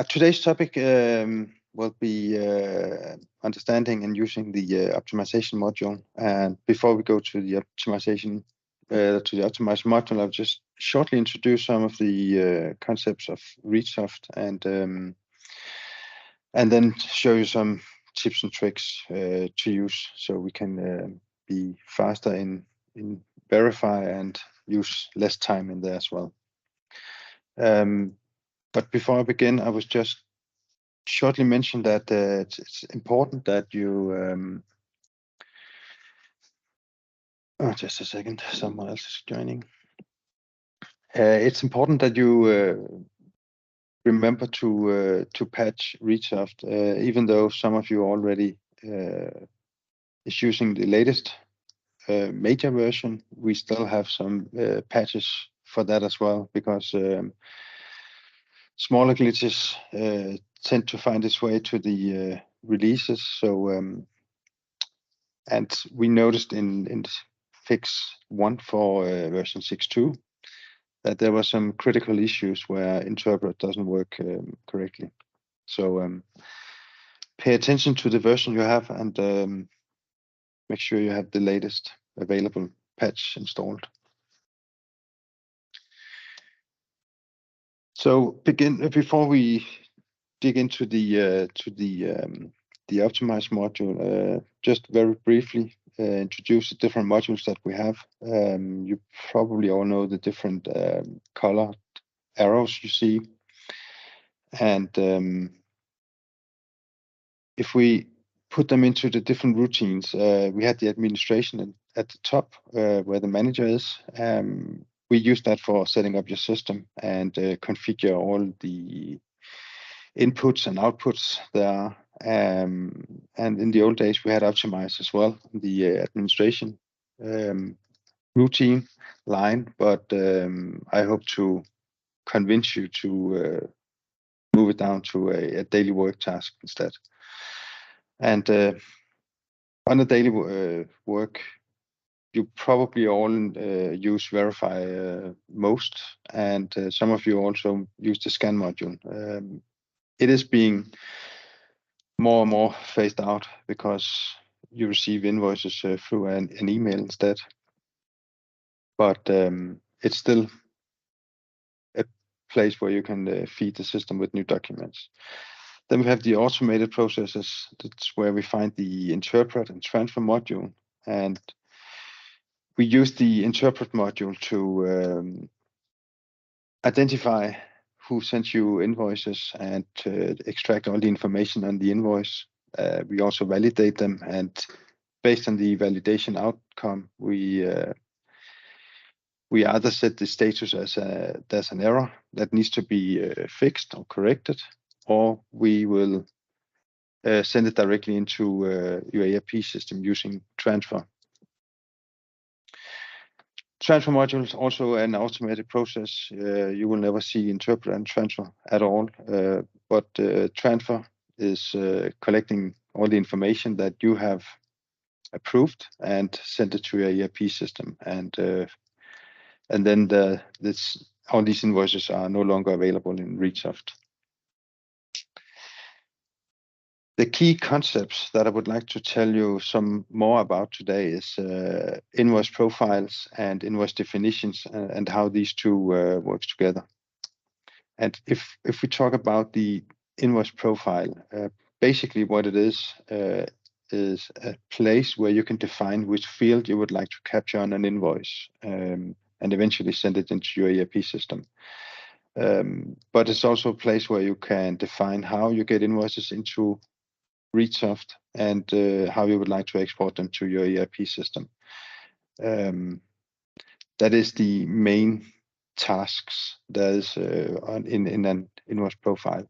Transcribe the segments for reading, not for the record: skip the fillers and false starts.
Today's topic will be understanding and using the optimization module. And before we go to the optimization, to the optimized module, I'll just shortly introduce some of the concepts of Readsoft and then show you some tips and tricks to use so we can be faster in verify and use less time in there as well. But before I begin, I was just shortly mention that it's important that you just a second, someone else is joining. It's important that you remember to patch Readsoft, even though some of you already is using the latest major version. We still have some patches for that as well, because smaller glitches tend to find its way to the releases. So and we noticed in fix 1 for version 6.2 that there were some critical issues where interpret doesn't work correctly. So pay attention to the version you have and make sure you have the latest available patch installed. So before we dig into the optimized module, just very briefly introduce the different modules that we have. You probably all know the different colored arrows you see, and if we put them into the different routines, we had the administration at the top where the manager is. We use that for setting up your system and configure all the inputs and outputs there. And in the old days, we had optimized as well, the administration routine line, but I hope to convince you to move it down to a daily work task instead. And on a daily work, you probably all use verify most, and some of you also use the scan module. It is being more and more phased out because you receive invoices through an email instead. But it's still a place where you can feed the system with new documents. Then we have the automated processes. That's where we find the interpret and transfer module. And we use the interpret module to identify who sends you invoices and extract all the information on the invoice. We also validate them, and based on the validation outcome, we either set the status as there's an error that needs to be fixed or corrected, or we will send it directly into your ERP system using transfer. Transfer module is also an automated process. You will never see interpret and transfer at all, but transfer is collecting all the information that you have approved and send it to your ERP system, and then all these invoices are no longer available in Readsoft. The key concepts that I would like to tell you some more about today is invoice profiles and invoice definitions and how these two works together. And if we talk about the invoice profile, basically what it is a place where you can define which field you would like to capture on an invoice and eventually send it into your ERP system. But it's also a place where you can define how you get invoices into Readsoft and how you would like to export them to your ERP system. That is the main tasks that is in an invoice profile.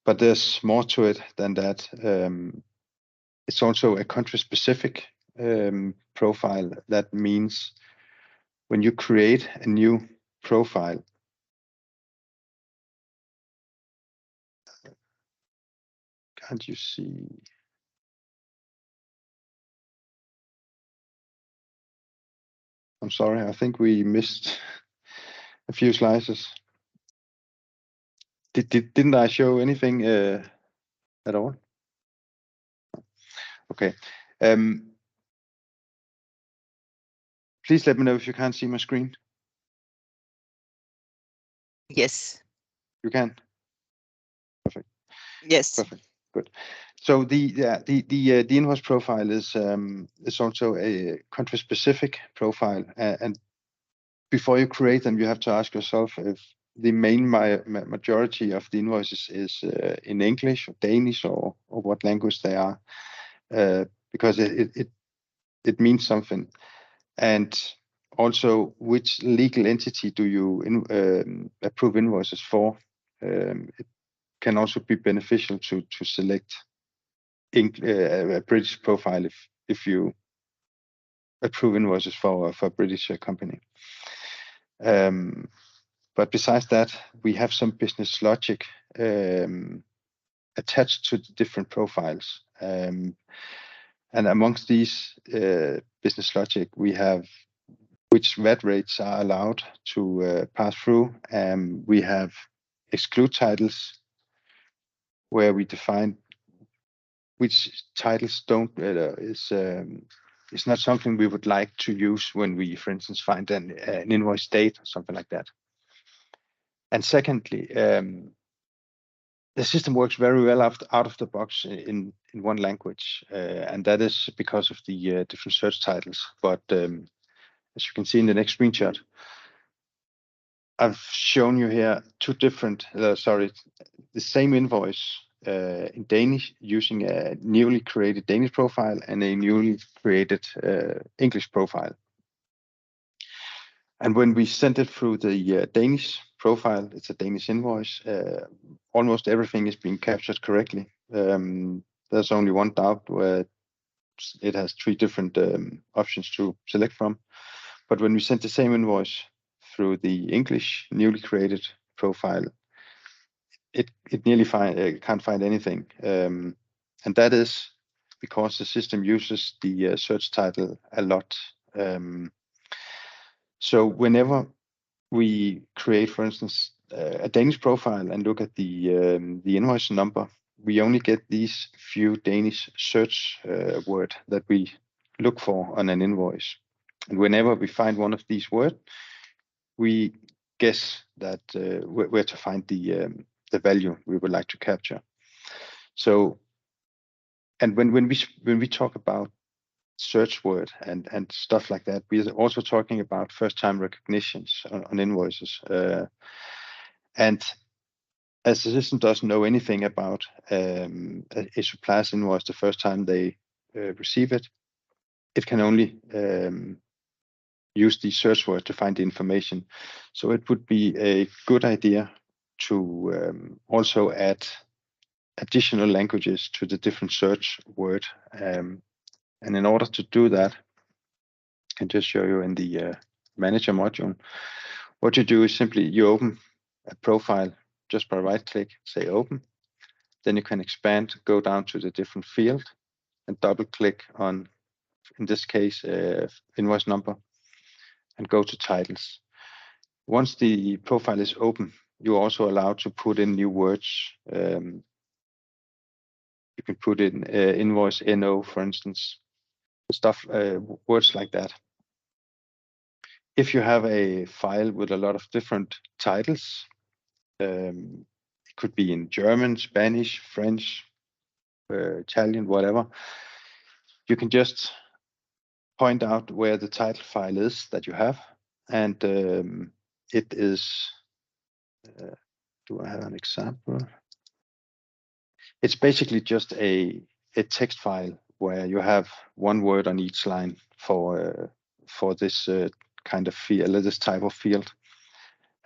But there's more to it than that. It's also a country-specific profile. That means when you create a new profile, can't you see? I'm sorry, I think we missed a few slices. Didn't I show anything at all? Okay. Please let me know if you can't see my screen. Yes. You can? Perfect. Yes. Perfect. Good. So the invoice profile is also a country-specific profile, and before you create them, you have to ask yourself if the main majority of the invoices is in English or Danish or what language they are, because it means something. And also, which legal entity do you approve invoices for? It can also be beneficial to select a British profile if you approve invoices for a British company. But besides that, we have some business logic attached to the different profiles. And amongst these business logic, we have which VAT rates are allowed to pass through. We have exclude titles, where we define which titles don't is not something we would like to use when we, for instance, find an invoice date or something like that. And secondly, the system works very well out of the box in one language, and that is because of the different search titles. But as you can see in the next screenshot, I've shown you here two different, the same invoice in Danish using a newly created Danish profile and a newly created English profile. And when we send it through the Danish profile, it's a Danish invoice, almost everything is being captured correctly. There's only one doubt where it has three different options to select from. But when we send the same invoice through the English newly created profile, it nearly can't find anything. And that is because the system uses the search title a lot. So whenever we create, for instance, a Danish profile and look at the invoice number, we only get these few Danish search word that we look for on an invoice. And whenever we find one of these words, we guess that where to find the value we would like to capture. So, and when we talk about search word and stuff like that, we are also talking about first time recognitions on invoices. And as the system doesn't know anything about a supplier's invoice the first time they receive it, it can only use the search word to find the information. So it would be a good idea to also add additional languages to the different search word. And in order to do that, I can just show you in the manager module. What you do is simply you open a profile just by right click, say open. Then you can expand, go down to the different field and double click on, in this case, invoice number, and go to titles. Once the profile is open, you're also allowed to put in new words. You can put in invoice NO, for instance, stuff, words like that. If you have a file with a lot of different titles, it could be in German, Spanish, French, Italian, whatever, you can just point out where the title file is that you have, and it is, do I have an example? It's basically just a text file where you have one word on each line for this kind of field, this type of field.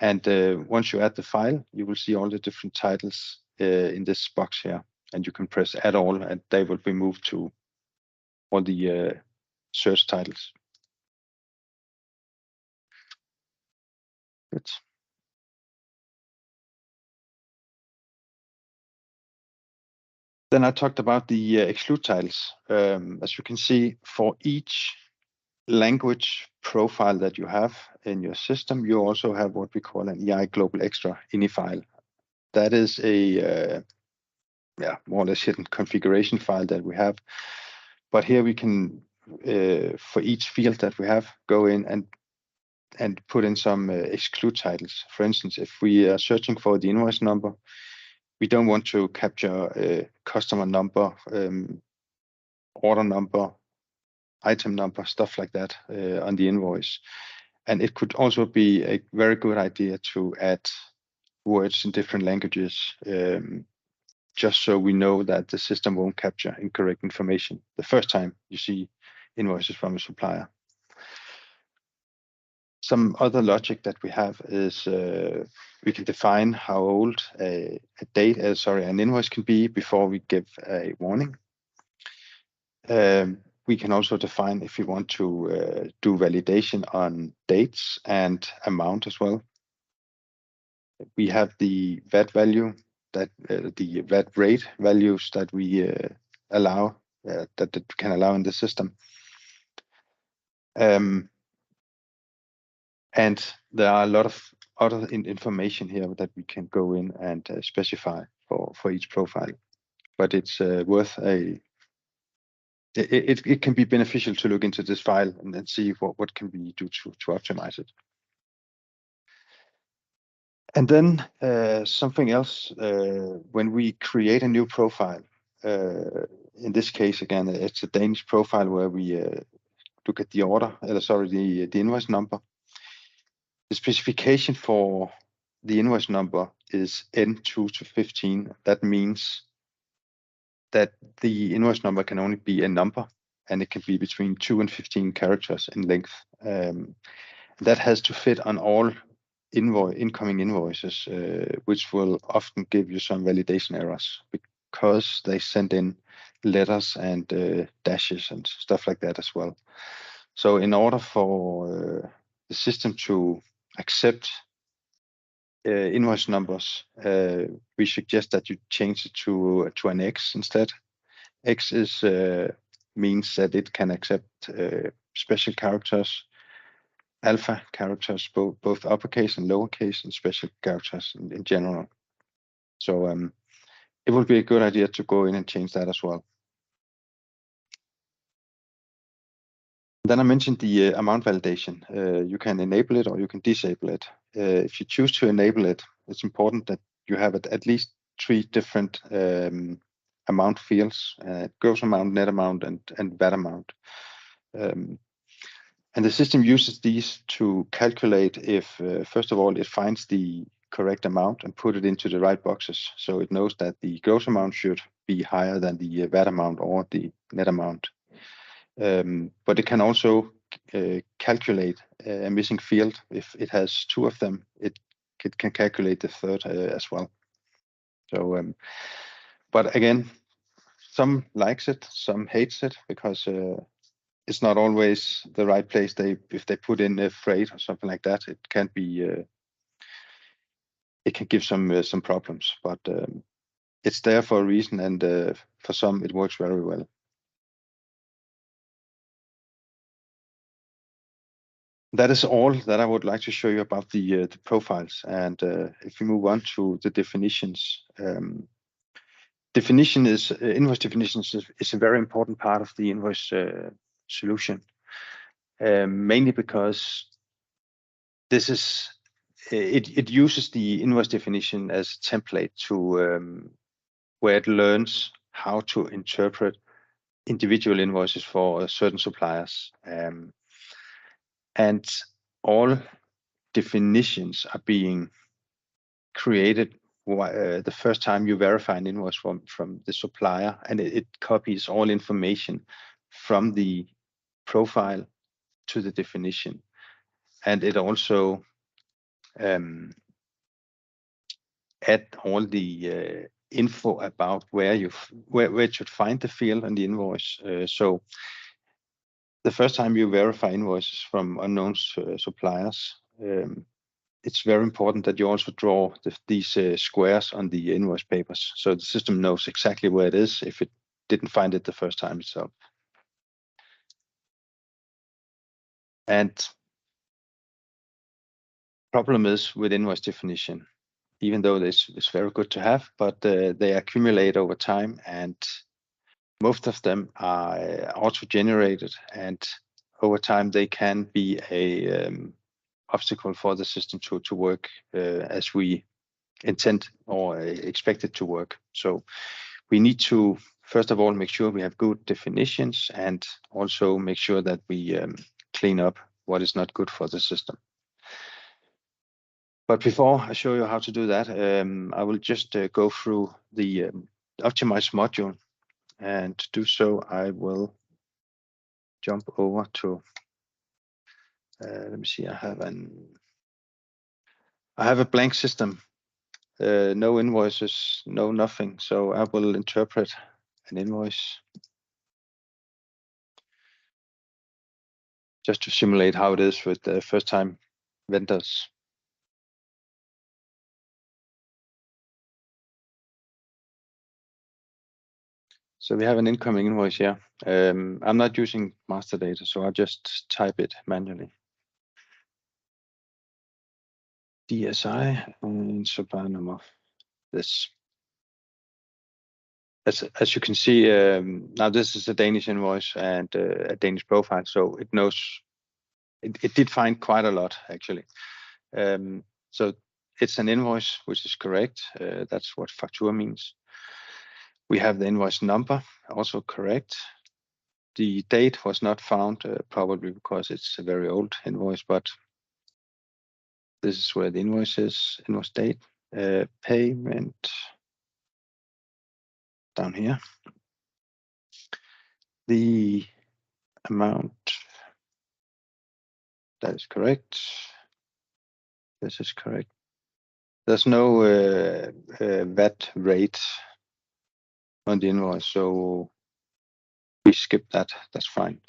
And once you add the file, you will see all the different titles in this box here, and you can press add all, and they will be moved to all the search titles. Good. Then I talked about the exclude titles. As you can see, for each language profile that you have in your system, you also have what we call an EI Global Extra ini file. that is a more or less hidden configuration file that we have. But here we can, for each field that we have, go in and put in some exclude titles. For instance, if we are searching for the invoice number, we don't want to capture customer number, order number, item number, stuff like that on the invoice. And it could also be a very good idea to add words in different languages, just so we know that the system won't capture incorrect information the first time you see invoices from a supplier. Some other logic that we have is we can define how old an invoice can be before we give a warning. We can also define if we want to do validation on dates and amount as well. We have the VAT value, that the VAT rate values that we allow, that we can allow in the system. And there are a lot of other information here that we can go in and specify for each profile. But it's worth it can be beneficial to look into this file and then see what can we do to optimize it. And then something else, when we create a new profile, in this case, again, it's a Danish profile where we look at the order, the invoice number. The specification for the invoice number is N2 to 15. That means that the invoice number can only be a number, and it can be between 2 and 15 characters in length. That has to fit on all incoming invoices, which will often give you some validation errors because they send in letters and dashes and stuff like that as well. So in order for the system to accept invoice numbers, we suggest that you change it to an X instead. X is means that it can accept special characters, alpha characters, both uppercase and lowercase, and special characters in general. So it would be a good idea to go in and change that as well. Then I mentioned the amount validation. You can enable it or you can disable it. If you choose to enable it, it's important that you have at least 3 different amount fields: gross amount, net amount, and VAT amount. And the system uses these to calculate if, first of all, it finds the correct amount and put it into the right boxes. So it knows that the gross amount should be higher than the VAT amount or the net amount. But it can also calculate a missing field. If it has 2 of them, it can calculate the third as well. So, but again, some likes it, some hates it, because it's not always the right place. If they put in a freight or something like that, it can be it can give some problems. But it's there for a reason, and for some it works very well. That is all that I would like to show you about the profiles. And if we move on to the definitions, invoice definitions is a very important part of the invoice solution, mainly because this is it uses the invoice definition as a template to where it learns how to interpret individual invoices for certain suppliers, and all definitions are being created the first time you verify an invoice from the supplier, and it copies all information from the profile to the definition, and it also add all the info about where you should find the field on the invoice. So the first time you verify invoices from unknown suppliers, it's very important that you also draw these squares on the invoice papers, so the system knows exactly where it is if it didn't find it the first time itself. And problem is with invoice definition, even though this is very good to have, but they accumulate over time, and most of them are auto-generated, and over time they can be a obstacle for the system to work as we intend or expect it to work. So we need to, first of all, make sure we have good definitions, and also make sure that we clean up what is not good for the system. But before I show you how to do that, I will just go through the optimize module, and to do so, I will jump over to, let me see, I have a blank system, no invoices, no nothing. So I will interpret an invoice just to simulate how it is with the first-time vendors. So we have an incoming invoice here. I'm not using master data, so I'll just type it manually. DSI and supplier number. This. As you can see, now this is a Danish invoice and a Danish profile, so it knows. It did find quite a lot actually. So it's an invoice which is correct. That's what factura means. We have the invoice number, also correct. The date was not found, probably because it's a very old invoice, but this is where the invoice is, invoice date, payment down here. The amount, that is correct. This is correct. There's no VAT rate on the invoice, so we skip that. That's fine.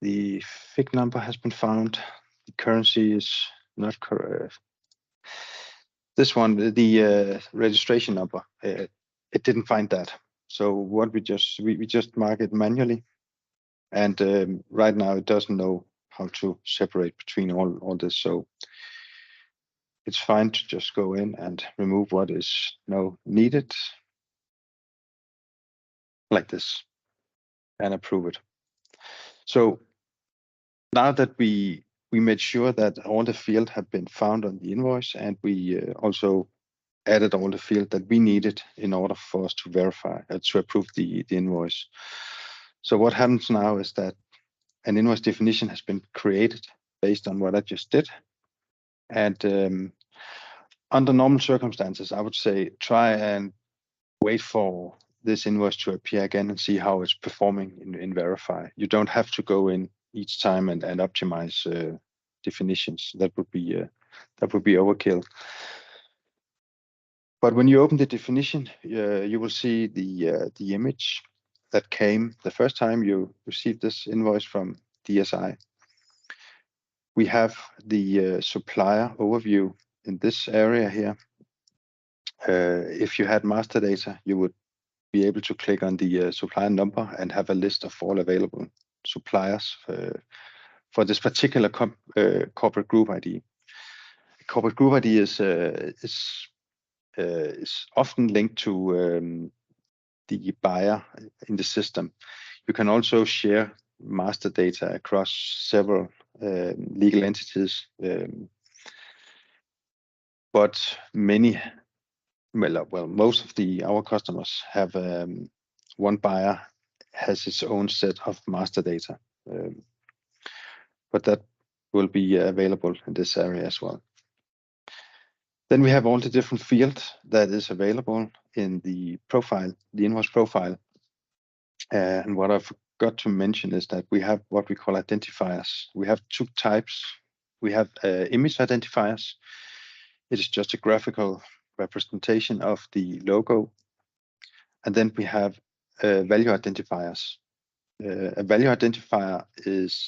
The FIC number has been found. The currency is not correct. This one, the registration number, it didn't find that. So what we just mark it manually, and right now it doesn't know how to separate between all this. So it's fine to just go in and remove what is now needed, like this, and approve it. So now that we made sure that all the fields have been found on the invoice, and we also added all the fields that we needed in order for us to verify, to approve the invoice. So what happens now is that an invoice definition has been created based on what I just did. And under normal circumstances, I would say try and wait for this invoice to appear again and see how it's performing in verify. You don't have to go in each time and optimize definitions. That would be overkill. But when you open the definition, you will see the image that came the first time you received this invoice from DSI. We have the supplier overview in this area here. If you had master data, you would be able to click on the supplier number and have a list of all available suppliers for this particular corporate group ID. Corporate group ID is often linked to the buyer in the system. You can also share master data across several legal entities, but most of our customers have one buyer has its own set of master data, but that will be available in this area as well. Then we have all the different fields that is available in the profile, the invoice profile. And what I forgot to mention is that we have what we call identifiers. We have two types. We have image identifiers. It is just a graphical representation of the logo. And then we have value identifiers. A value identifier is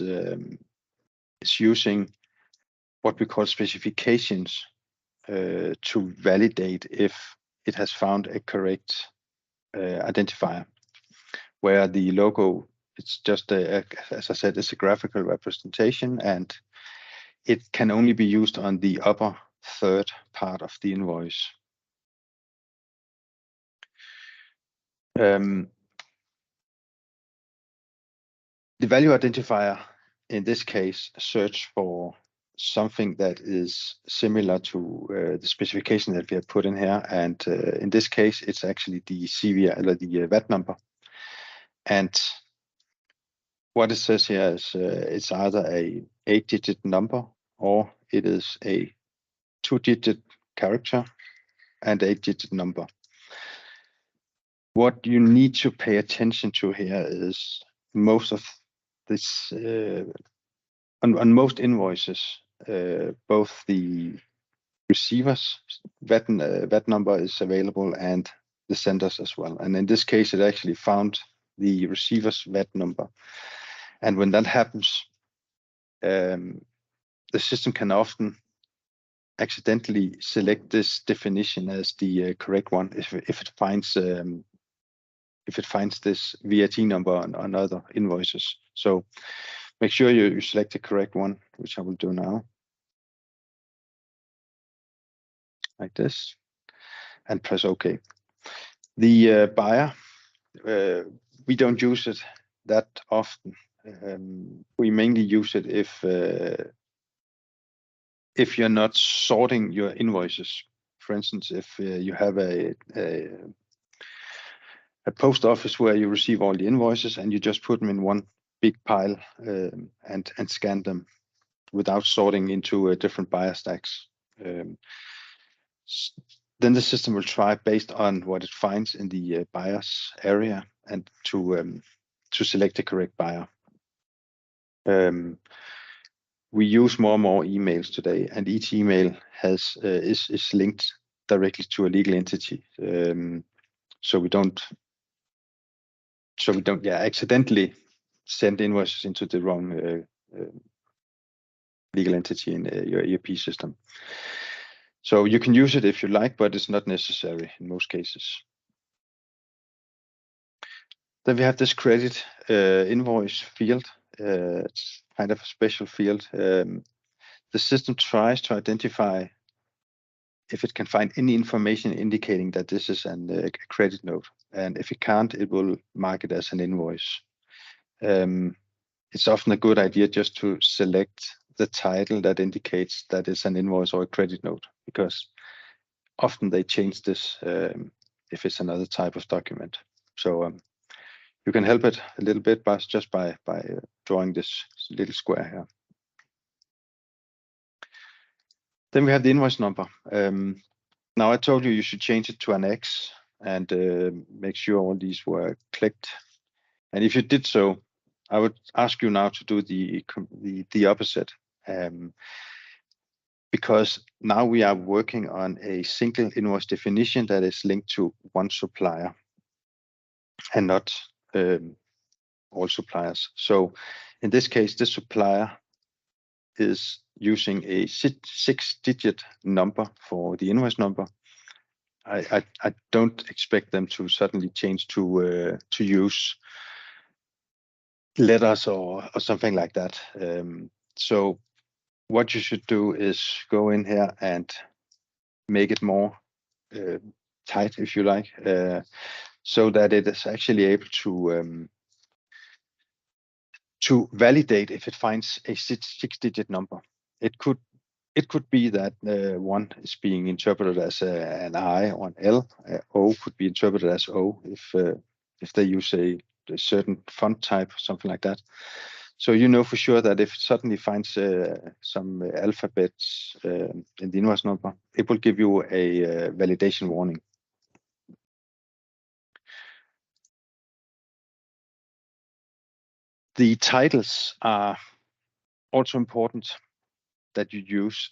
using what we call specifications to validate if it has found a correct identifier, where the logo, it's just, as I said, it's a graphical representation, and it can only be used on the upper third part of the invoice. The value identifier in this case search for something that is similar to the specification that we have put in here, and in this case it's actually the CVR, the VAT number. And what it says here is it's either a 8-digit number or it is a 2-digit character and 8-digit number. What you need to pay attention to here is most of this on most invoices, both the receiver's VAT number is available and the sender's as well. And in this case, it actually found the receiver's VAT number. And when that happens, the system can often accidentally select this definition as the correct one if it finds this VAT number on other invoices. So make sure you select the correct one, which I will do now, like this, and press OK. The buyer, we don't use it that often. We mainly use it if you're not sorting your invoices. For instance, if you have a post office where you receive all the invoices and you just put them in one big pile and scan them without sorting into different buyer stacks. Then the system will try based on what it finds in the buyer's area and to select the correct buyer. We use more and more emails today, and each email has is linked directly to a legal entity. So we don't accidentally send invoices into the wrong legal entity in your ERP system. So you can use it if you like, but it's not necessary in most cases. Then we have this credit invoice field. It's kind of a special field. The system tries to identify if it can find any information indicating that this is a credit note. And if it can't, it will mark it as an invoice. It's often a good idea just to select the title that indicates that it's an invoice or a credit note, because often they change this if it's another type of document. So you can help it a little bit just by drawing this little square here. Then we have the invoice number. Now I told you should change it to an X and make sure all these were clicked. And if you did so, I would ask you now to do the opposite, because now we are working on a single invoice definition that is linked to one supplier and not all suppliers. So in this case, this supplier is using a 6-digit number for the invoice number. I don't expect them to suddenly change to use letters or something like that. So what you should do is go in here and make it more tight, if you like, so that it is actually able to validate if it finds a 6-digit number. It could be that one is being interpreted as an I or an L. O could be interpreted as O if they use a certain font type, something like that. So you know for sure that if it suddenly finds some alphabets in the invoice number, it will give you a validation warning. The titles are also important that you use,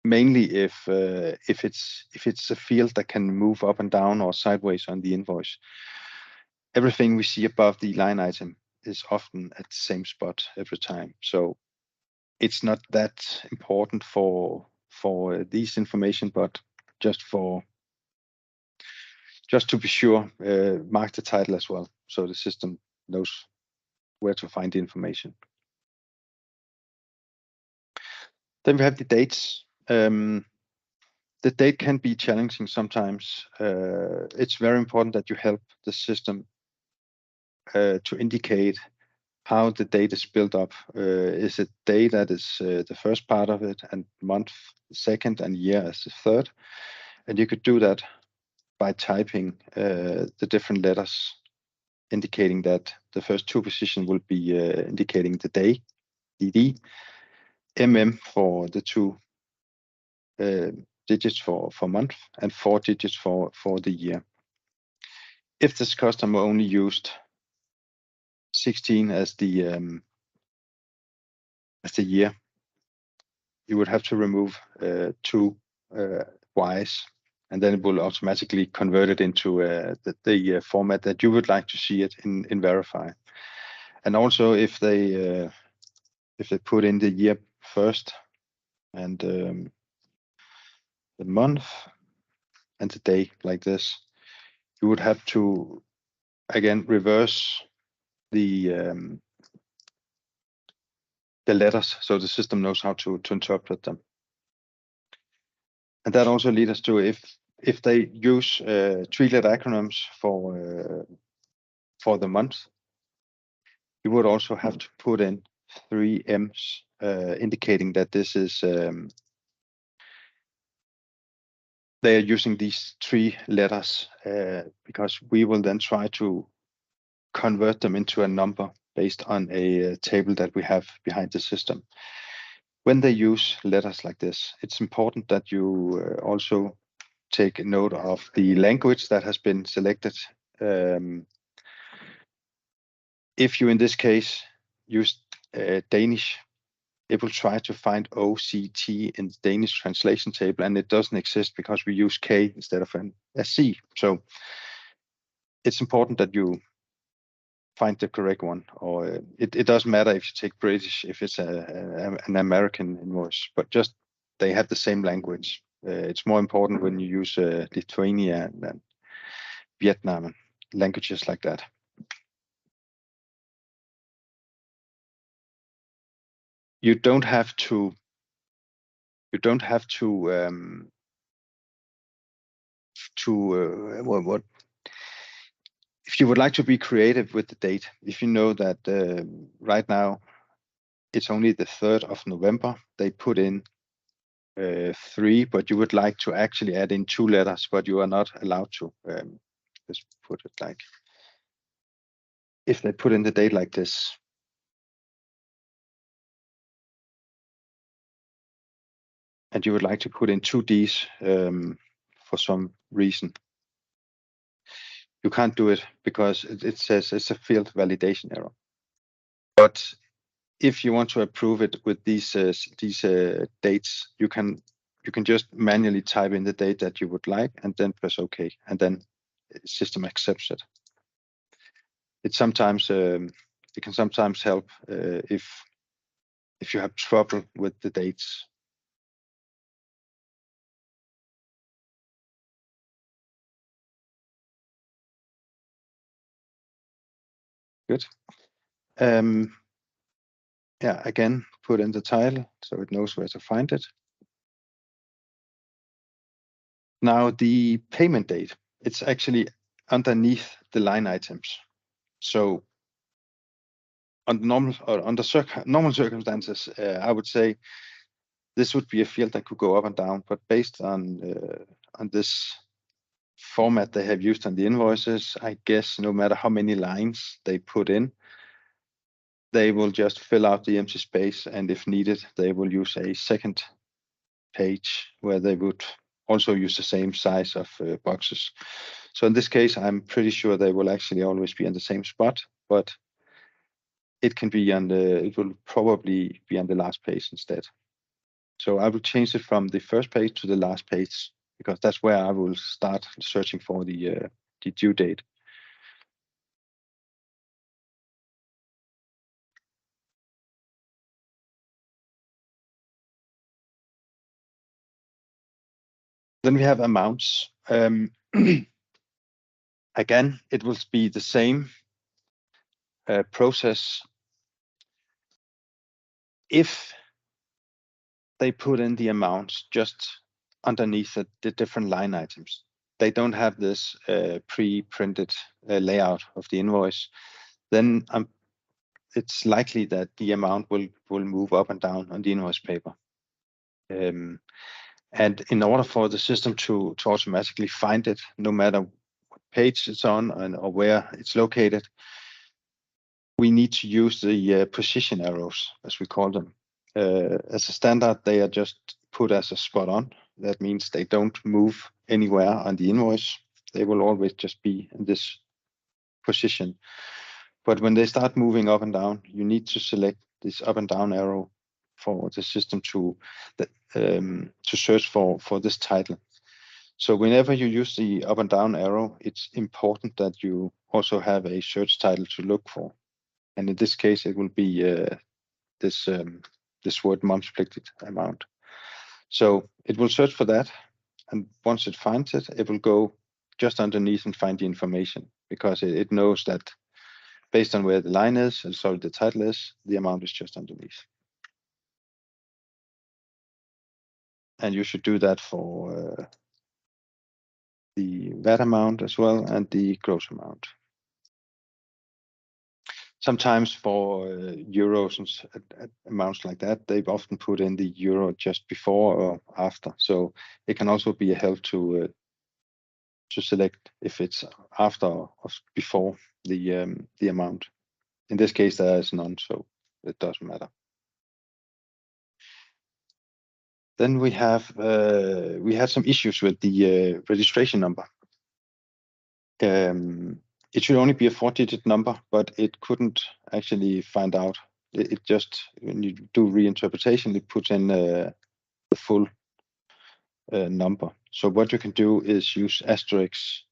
mainly if it's a field that can move up and down or sideways on the invoice. Everything we see above the line item is often at the same spot every time. So it's not that important for this information, but just to be sure, mark the title as well, so the system knows where to find the information. Then we have the dates. the date can be challenging sometimes. It's very important that you help the system to indicate how the date is built up. Is it day that is the first part of it, and month the second, and year as the third? And you could do that by typing the different letters, indicating that the first two positions will be indicating the day, DD, for the two digits for month, and 4 digits for the year. If this customer only used 16 as the year, you would have to remove 2 Ys, and then it will automatically convert it into the format that you would like to see it in Verify. And also, if they put in the year first, and the month and the day like this, you would have to again reverse the letters so the system knows how to interpret them. And that also leads us to if they use 3-letter acronyms for the month, you would also have to put in 3 M's, indicating that this is they are using these 3 letters, because we will then try to convert them into a number based on a table that we have behind the system. When they use letters like this, it's important that you also take note of the language that has been selected. If you, in this case, use Danish, it will try to find OCT in the Danish translation table, and it doesn't exist because we use K instead of a C. So it's important that you find the correct one, or it doesn't matter if you take British, if it's an American invoice, but just they have the same language. It's more important when you use Lithuania and Vietnam and languages like that. You don't have to what if you would like to be creative with the date. If you know that right now it's only the 3rd of November, they put in 3, but you would like to actually add in 2 letters, but you are not allowed to. Let's put it like, if they put in the date like this, and you would like to put in 2 Ds for some reason, you can't do it because it says it's a field validation error. But if you want to approve it with these dates, you can just manually type in the date that you would like, and then press OK, and then the system accepts it. It can sometimes help if you have trouble with the dates. Good. Yeah, again, put in the title so it knows where to find it. Now the payment date, it's actually underneath the line items. So under normal circumstances, I would say this would be a field that could go up and down, but based on this format they have used on the invoices, I guess no matter how many lines they put in, they will just fill out the empty space, and if needed, they will use a second page where they would also use the same size of boxes. So in this case, I'm pretty sure they will actually always be on the same spot, but it will probably be on the last page instead. So I will change it from the first page to the last page, because that's where I will start searching for the due date. Then we have amounts. Again, it will be the same process. If they put in the amounts just underneath the different line items. They don't have this pre-printed layout of the invoice. Then it's likely that the amount will move up and down on the invoice paper. And in order for the system to automatically find it, no matter what page it's on or where it's located, we need to use the position arrows, as we call them. As a standard, they are just put as a spot on. That means they don't move anywhere on the invoice. They will always just be in this position. But when they start moving up and down, you need to select this up and down arrow for the system to search for this title. So whenever you use the up and down arrow, it's important that you also have a search title to look for. And in this case, it will be this word multiplied amount. So it will search for that. And once it finds it, it will go just underneath and find the information, because it knows that based on where the line is, and so the title is, the amount is just underneath. And you should do that for the VAT amount as well and the gross amount. Sometimes for euros and amounts like that, they've often put in the euro just before or after. So it can also be a help to select if it's after or before the amount. In this case, there is none, so it doesn't matter. Then we had some issues with the registration number. It should only be a 4-digit number, but it couldn't actually find out. It just, when you do reinterpretation, it puts in the full number. So what you can do is use asterisks,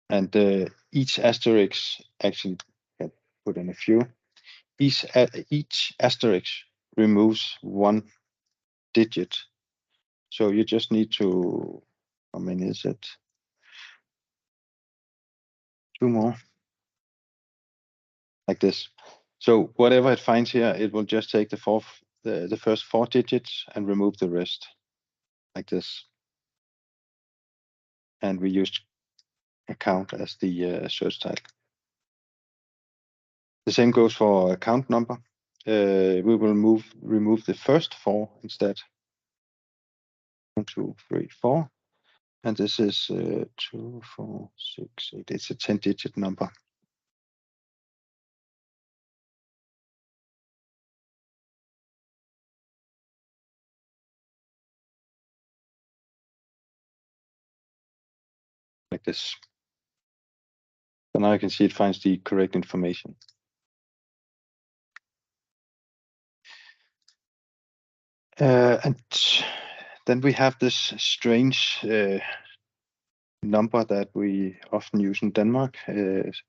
and each asterisk actually can put in a few. Each asterisk removes 1 digit. So you just need to, how many is it? 2 more, like this. So whatever it finds here, it will just take the first 4 digits and remove the rest, like this. And we used account as the search title. The same goes for account number. We will remove the first 4 instead. 1, 2, 3, 4. And this is 2, 4, 6, 8. It's a 10-digit number. Like this. So now you can see it finds the correct information. And then we have this strange number that we often use in Denmark,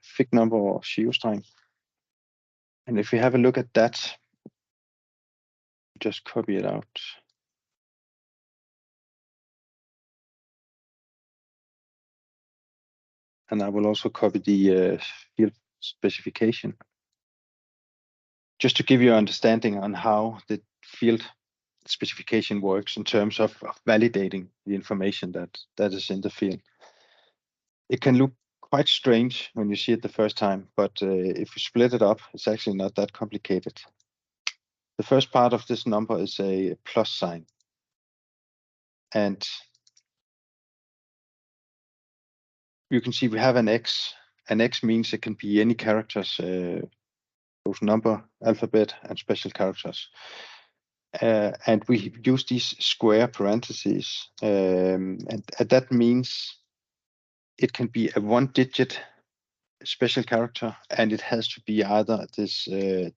fig number or geostreng. And if we have a look at that, just copy it out. And I will also copy the field specification, just to give you an understanding on how the field specification works in terms of validating the information that is in the field. It can look quite strange when you see it the first time, but if you split it up, it's actually not that complicated. The first part of this number is a plus sign. And you can see we have an X. An X means it can be any characters, both number, alphabet, and special characters. And we use these square parentheses. And that means it can be a 1-digit special character, and it has to be either this, it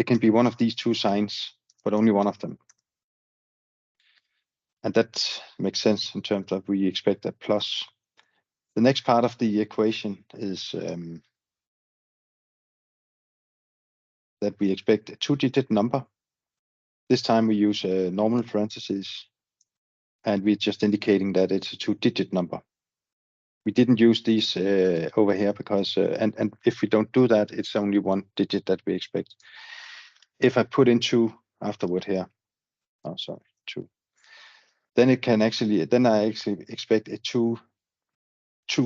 can be one of these 2 signs, but only one of them. And that makes sense in terms of we expect a plus. The next part of the equation is that we expect a 2-digit number. This time we use normal parentheses, and we're just indicating that it's a 2-digit number. We didn't use these over here because, and if we don't do that, it's only 1 digit that we expect. If I put in 2 afterward here, Oh, sorry, 2. Then I actually expect a two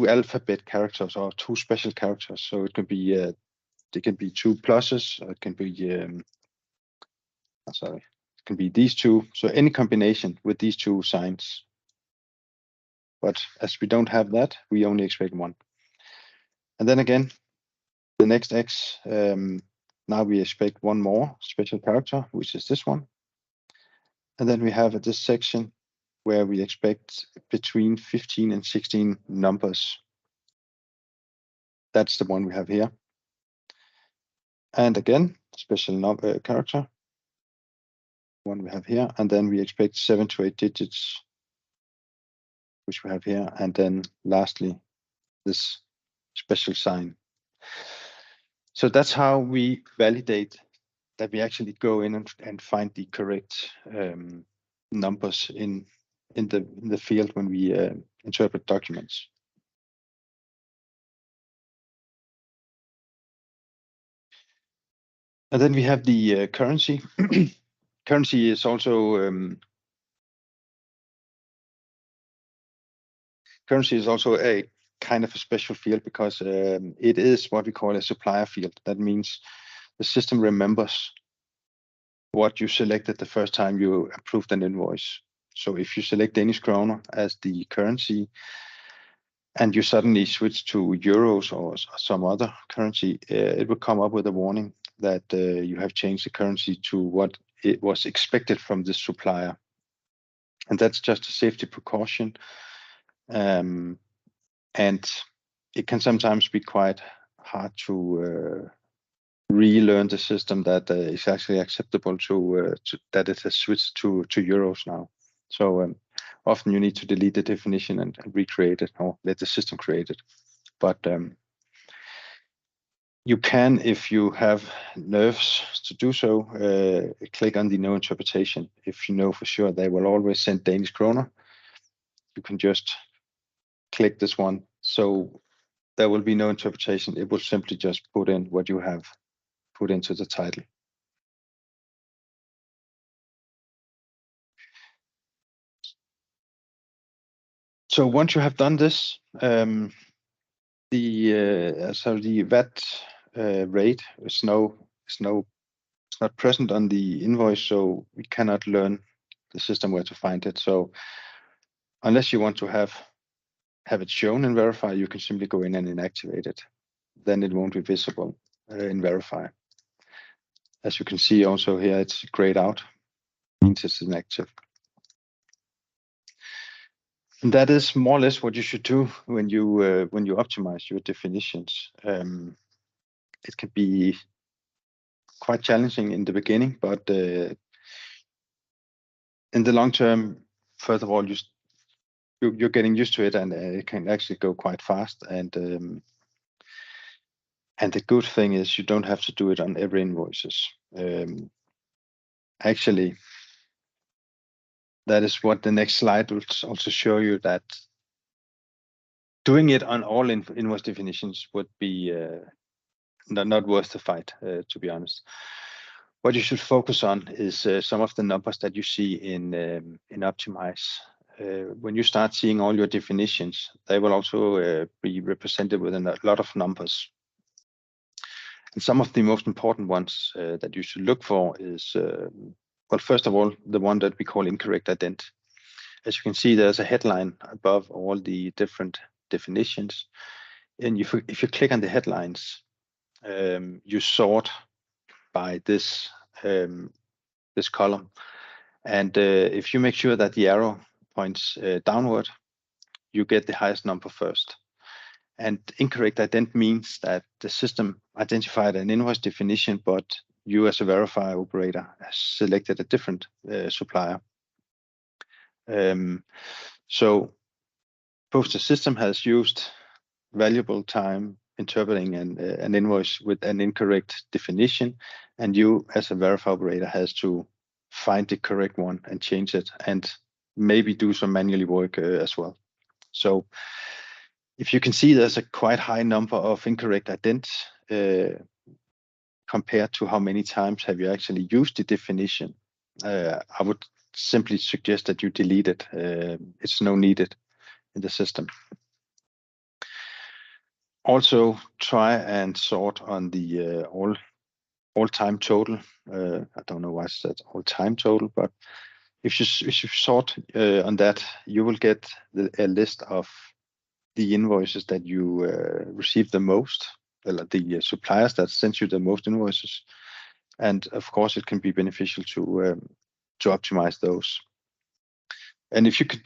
alphabet characters or 2 special characters. So it can be 2 pluses, or it can be it can be these 2. So any combination with these 2 signs. But as we don't have that, we only expect 1. And then again, the next X, now we expect 1 more special character, which is this one. And then we have this section where we expect between 15 and 16 numbers. That's the one we have here. And again, special number character, one we have here. And then we expect 7 to 8 digits, which we have here. And then lastly, this special sign. So that's how we validate that we actually go in and find the correct numbers in the field when we interpret documents. And then we have the currency. Currency is also a kind of a special field because it is what we call a supplier field. That means the system remembers what you selected the first time you approved an invoice. So if you select Danish kroner as the currency and you suddenly switch to euros or some other currency, it will come up with a warning that you have changed the currency to what it was expected from the supplier. And that's just a safety precaution. And it can sometimes be quite hard to relearn the system that it's actually acceptable to that it has switched to euros now. So often you need to delete the definition and recreate it or let the system create it. But you can, if you have nerves to do so, click on the no interpretation. If you know for sure they will always send Danish kroner, you can just click this one. So there will be no interpretation. It will simply just put in what you have put into the title. So once you have done this, the VAT rate is not present on the invoice, so we cannot learn the system where to find it. So unless you want to have it shown in Verify, you can simply go in and inactivate it. Then it won't be visible in Verify. As you can see also here, it's grayed out, means it's inactive. And that is more or less what you should do when you optimize your definitions. It can be quite challenging in the beginning, but in the long term, first of all, you're getting used to it, and it can actually go quite fast. And the good thing is you don't have to do it on every invoices. Actually, that is what the next slide will also show you, that doing it on all invoice definitions would be not worth the fight, to be honest. What you should focus on is some of the numbers that you see in Optimize. When you start seeing all your definitions, they will also be represented with a lot of numbers. And some of the most important ones that you should look for is, well, first of all, the one that we call incorrect ident. As you can see, there's a headline above all the different definitions. And if you click on the headlines, you sort by this column. And if you make sure that the arrow points downward, you get the highest number first. And incorrect ident means that the system identified an invoice definition, but you as a Verify operator has selected a different supplier. So both the system has used valuable time interpreting an invoice with an incorrect definition, and you as a Verify operator has to find the correct one and change it, and maybe do some manually work as well. So if you can see, there's a quite high number of incorrect idents compared to how many times have you actually used the definition. I would simply suggest that you delete it. It's no needed in the system. Also, try and sort on the all-time total. I don't know why it said all-time total, but if you sort on that, you will get a list of the invoices that you receive the most, the suppliers that sent you the most invoices, and of course it can be beneficial to optimize those. And if you can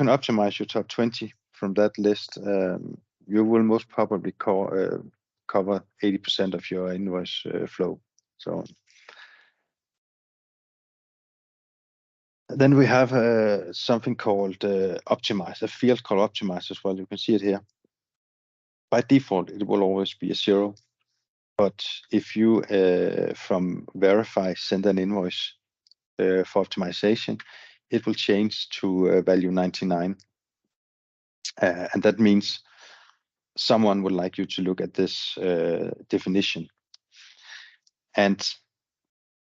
optimize your top 20 from that list, you will most probably cover 80% of your invoice flow. So then we have something called optimize, a field called optimize as well. You can see it here. By default, it will always be a 0. But if you from verify send an invoice for optimization, it will change to value 99. And that means someone would like you to look at this definition. And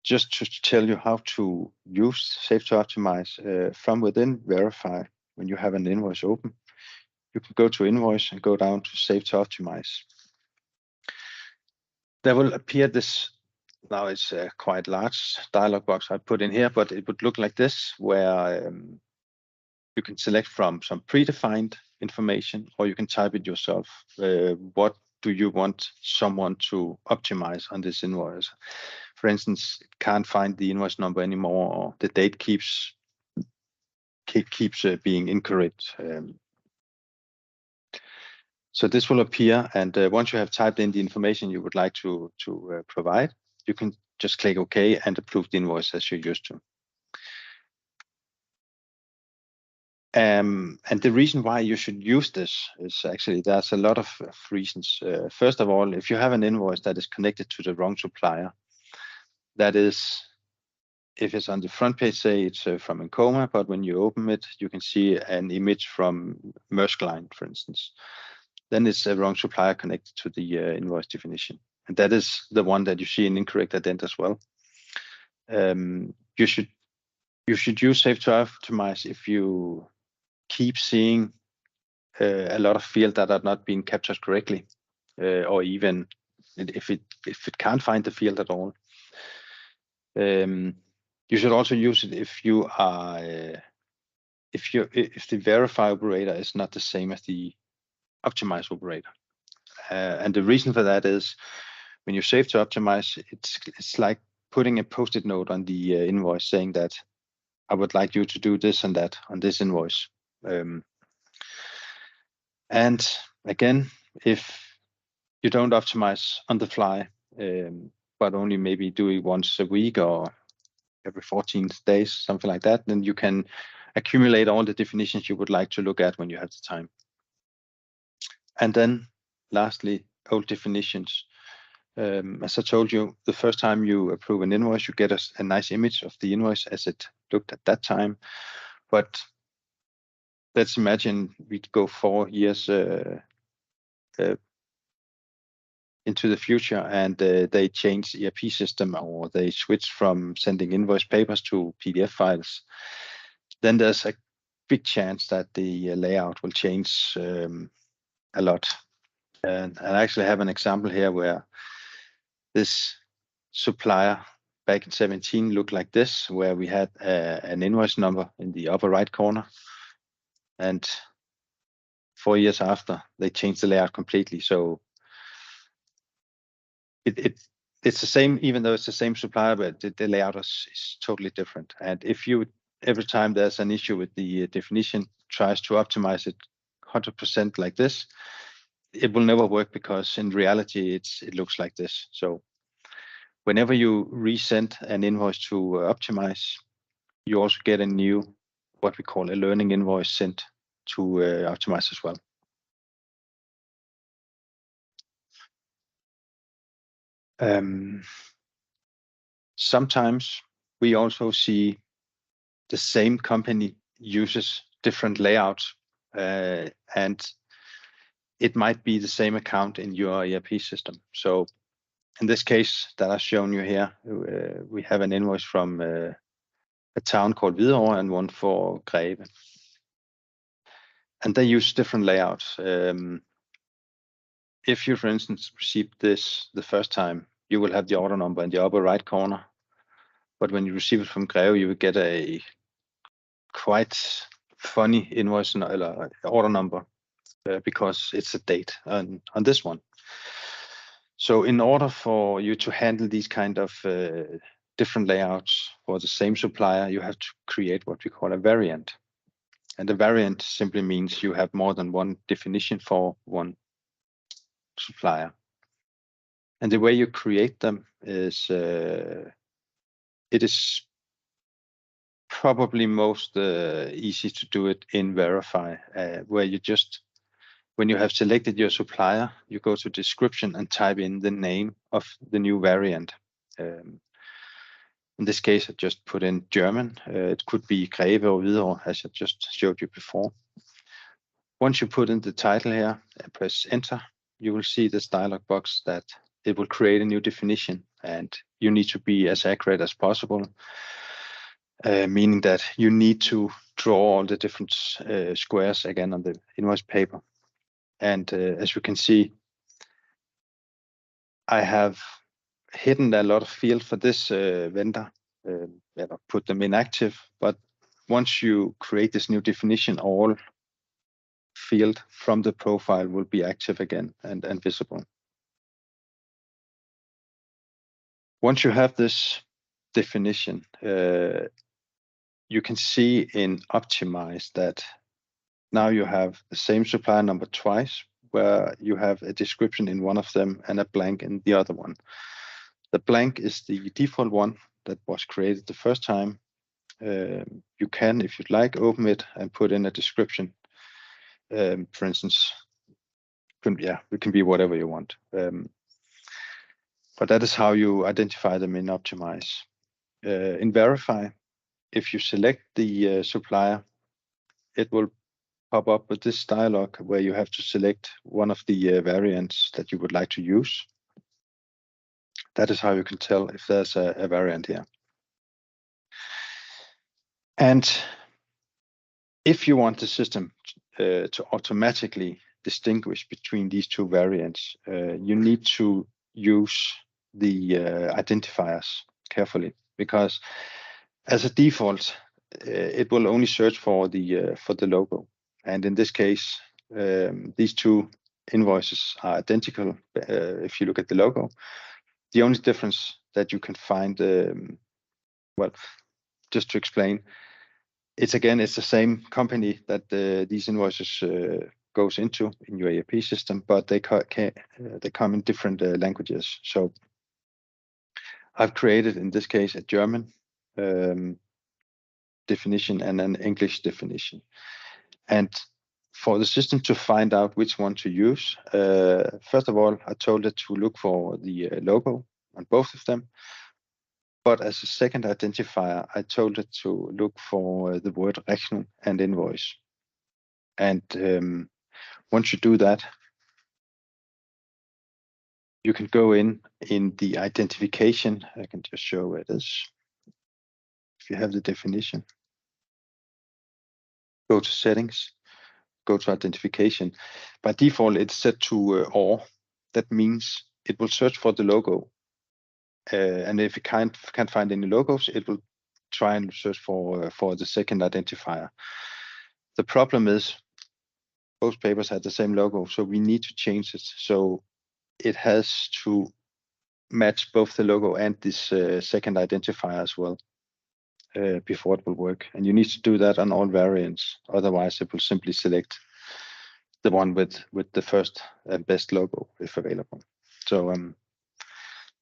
just to tell you how to use Save to Optimize from within Verify, when you have an invoice open, you can go to Invoice and go down to Save to Optimize. There will appear this, now it's a quite large dialog box I put in here, but it would look like this, where you can select from some predefined information, or you can type it yourself. What do you want someone to optimize on this invoice? For instance, it can't find the invoice number anymore, or the date keeps being incorrect. So this will appear, and once you have typed in the information you would like to provide, you can just click OK and approve the invoice as you're used to. And the reason why you should use this is actually there's a lot of reasons. First of all, if you have an invoice that is connected to the wrong supplier, that is, if it's on the front page, say it's from Encoma, but when you open it, you can see an image from Maersk Line, for instance. Then it's a wrong supplier connected to the invoice definition. And that is the one that you see an incorrect ident as well. You should use Save to Optimize if you keep seeing a lot of fields that are not being captured correctly, or even if it can't find the field at all. You should also use it if you are if the verify operator is not the same as the optimize operator. And the reason for that is when you save to optimize, it's like putting a post-it note on the invoice saying that I would like you to do this and that on this invoice. And again, if you don't optimize on the fly, but only maybe do it once a week or every 14 days, something like that, then you can accumulate all the definitions you would like to look at when you have the time. And then lastly, old definitions. As I told you, the first time you approve an invoice, you get a nice image of the invoice as it looked at that time. But let's imagine we'd go 4 years into the future, and they change the ERP system, or they switch from sending invoice papers to PDF files. Then there's a big chance that the layout will change a lot. And I actually have an example here where this supplier back in 2017 looked like this, where we had an invoice number in the upper right corner, and 4 years after they changed the layout completely. So it's the same, even though it's the same supplier, but the layout is totally different. And if you every time there's an issue with the definition, tries to optimize it 100% like this, it will never work, because in reality it looks like this. So whenever you resend an invoice to optimize, you also get a new, what we call a learning invoice, sent to optimize as well. Sometimes we also see the same company uses different layouts, and it might be the same account in your ERP system. So in this case that I've shown you here, we have an invoice from a town called Hvidovre and one for Greve. And they use different layouts. If you, for instance, received this the first time, you will have the order number in the upper right corner. But when you receive it from Greve, you will get a quite funny invoice order number because it's a date on this one. So in order for you to handle these kind of different layouts for the same supplier, you have to create what we call a variant. And a variant simply means you have more than one definition for one supplier. And the way you create them is, it is probably most easy to do it in Verify, where you just, when you have selected your supplier, you go to description and type in the name of the new variant. In this case, I just put in German. It could be Greve or Hvidovre, as I just showed you before. Once you put in the title here and press enter, you will see this dialog box that it will create a new definition, and you need to be as accurate as possible, meaning that you need to draw all the different squares again on the invoice paper. And as you can see, I have hidden a lot of fields for this vendor, put them inactive, but once you create this new definition, all field from the profile will be active again and visible. Once you have this definition, you can see in Optimize that now you have the same supplier number twice, where you have a description in one of them and a blank in the other one. The blank is the default one that was created the first time. You can, if you'd like, open it and put in a description. For instance, it can be whatever you want. But that is how you identify them in Optimize. In Verify, if you select the supplier, it will pop up with this dialog where you have to select one of the variants that you would like to use. That is how you can tell if there's a variant here. And if you want the system to automatically distinguish between these two variants, you need to use the identifiers carefully, because as a default, it will only search for the logo. And in this case, these two invoices are identical. If you look at the logo, the only difference that you can find, well, just to explain, it's the same company that these invoices goes into in your ERP system, but they come in different languages. So I've created, in this case, a German definition and an English definition. And for the system to find out which one to use, first of all, I told it to look for the logo on both of them. But as a second identifier, I told it to look for the word Rechnung and invoice. And once you do that, you can go in the identification. I can just show where it is. If you have the definition, go to settings, go to identification. By default, it's set to OR. That means it will search for the logo. And if it can't find any logos, it will try and search for the second identifier. The problem is both papers had the same logo, so we need to change it. So it has to match both the logo and this second identifier as well before it will work. And you need to do that on all variants. Otherwise, it will simply select the one with the first and best logo if available. So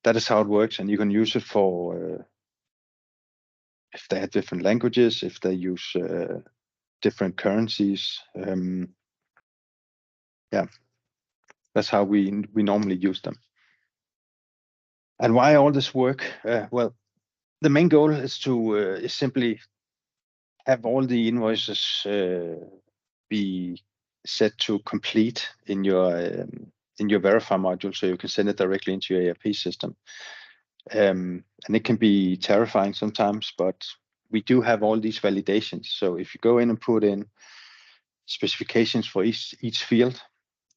that is how it works, and you can use it for if they have different languages, if they use different currencies. Yeah, that's how we normally use them. And why all this work? Well, the main goal is to is simply have all the invoices be set to complete in your Verify module, so you can send it directly into your ERP system. And it can be terrifying sometimes, but we do have all these validations. So if you go in and put in specifications for each field,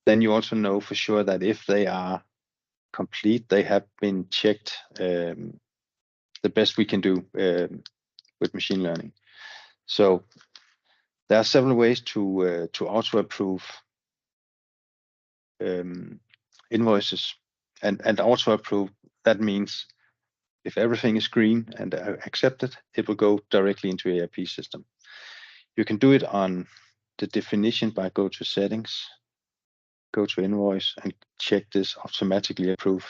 then you also know for sure that if they are complete, they have been checked the best we can do with machine learning. So there are several ways to auto approve invoices, and auto approve, that means if everything is green and accepted, it will go directly into ERP system. You can do it on the definition by go to settings, go to invoice, and check this automatically approve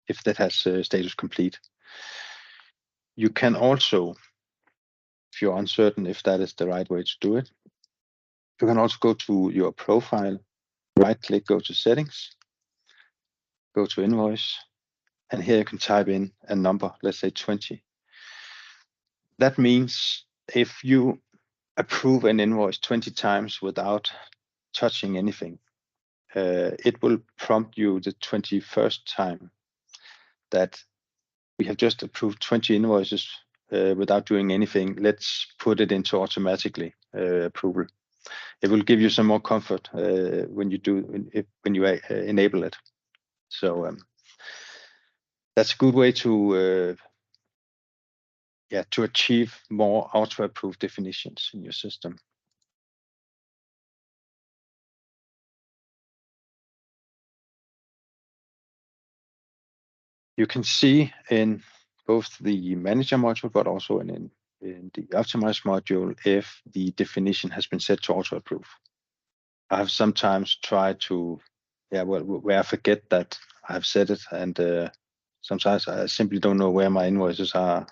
if that has status complete. You can also, if you're uncertain if that is the right way to do it, you can also go to your profile, right click, go to settings, go to invoice, and here you can type in a number, let's say 20. That means if you approve an invoice 20 times without touching anything, it will prompt you the 21st time that we have just approved 20 invoices without doing anything. Let's put it into automatically approval. It will give you some more comfort when you enable it. So that's a good way to achieve more auto-approved definitions in your system. You can see in both the manager module, but also in the optimize module, if the definition has been set to auto-approve. I have sometimes tried to, where I forget that I have set it, and sometimes I simply don't know where my invoices are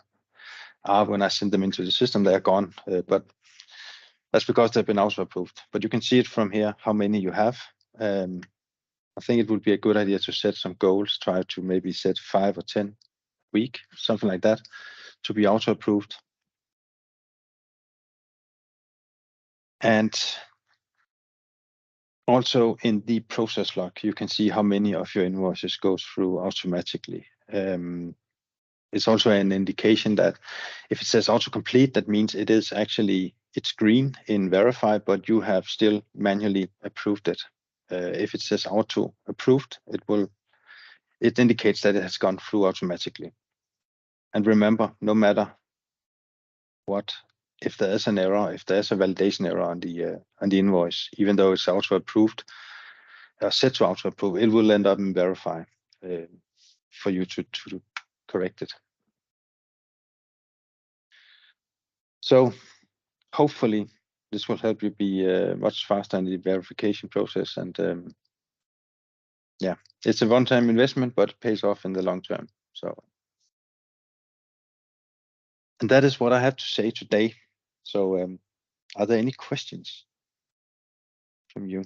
when I send them into the system. They're gone, but that's because they've been auto-approved. But you can see it from here, how many you have. I think it would be a good idea to set some goals, try to maybe set 5 or 10 a week, something like that, to be auto-approved. And also in the process log, you can see how many of your invoices goes through automatically. It's also an indication that if it says autocomplete, that means it's green in verify, but you have still manually approved it. If it says auto approved, it indicates that it has gone through automatically. And remember, no matter what, if there is an error, if there's a validation error on the invoice, even though it's auto approved, set to auto approve, it will end up in verify for you to correct it. So hopefully this will help you be much faster in the verification process. And it's a one-time investment, but it pays off in the long term. So, and that is what I have to say today. So are there any questions from you?